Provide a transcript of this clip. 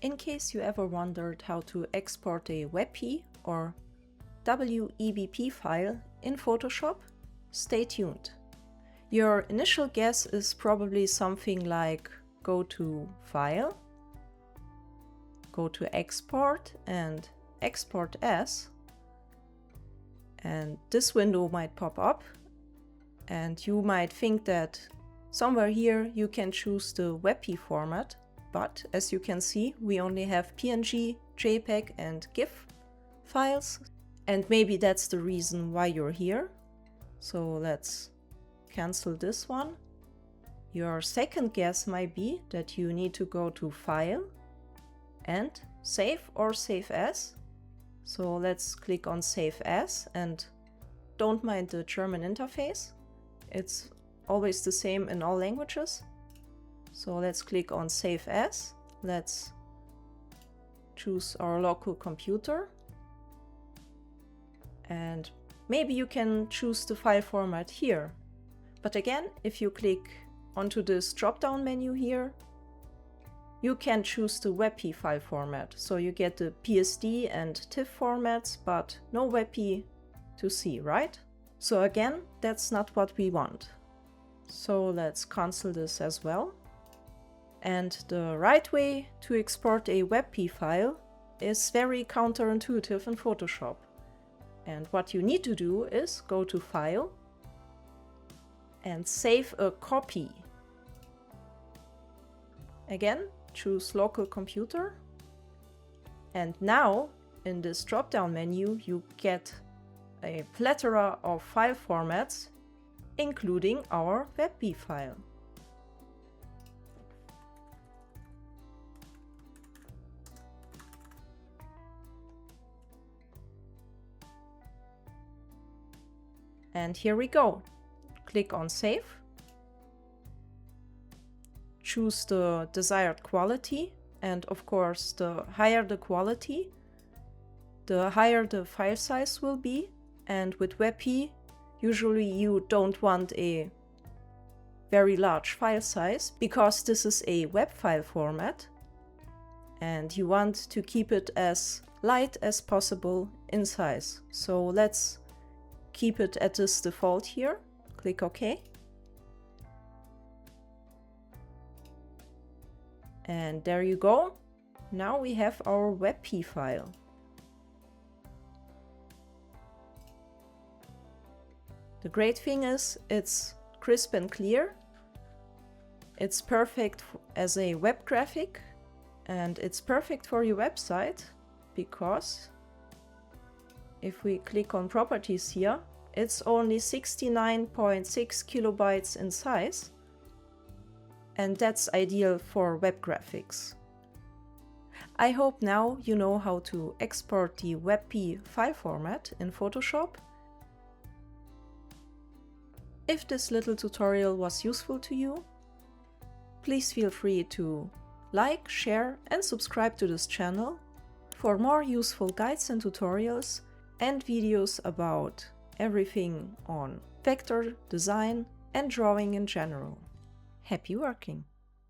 In case you ever wondered how to export a WebP or WebP file in Photoshop, stay tuned. Your initial guess is probably something like go to File, go to Export and Export As, and this window might pop up and you might think that somewhere here you can choose the WebP format, but as you can see we only have PNG, JPEG and GIF files, and maybe that's the reason why you're here. So let's cancel this one. Your second guess might be that you need to go to File and Save or Save As. So let's click on Save As and don't mind the German interface. It's always the same in all languages. So let's click on Save As. Let's choose our local computer. And maybe you can choose the file format here. But again, if you click onto this drop-down menu here, you can choose the WebP file format. So you get the PSD and TIFF formats, but no WebP to see, right? So again, that's not what we want. So let's cancel this as well. And the right way to export a WebP file is very counterintuitive in Photoshop. And what you need to do is go to File and Save a Copy. Again, choose Local Computer. And now, in this drop-down menu, you get a plethora of file formats, including our WebP file. And here we go. Click on Save. Choose the desired quality, and of course, the higher the quality, the higher the file size will be. And with WebP, usually you don't want a very large file size because this is a web file format and you want to keep it as light as possible in size. So let's keep it at this default here. Click OK. And there you go. Now we have our WebP file. The great thing is it's crisp and clear. It's perfect as a web graphic, and it's perfect for your website because if we click on properties here, it's only 69.6 kilobytes in size, and that's ideal for web graphics. I hope now you know how to export the WebP file format in Photoshop. If this little tutorial was useful to you, please feel free to like, share and subscribe to this channel for more useful guides and tutorials and videos about everything on vector, design and drawing in general. Happy working!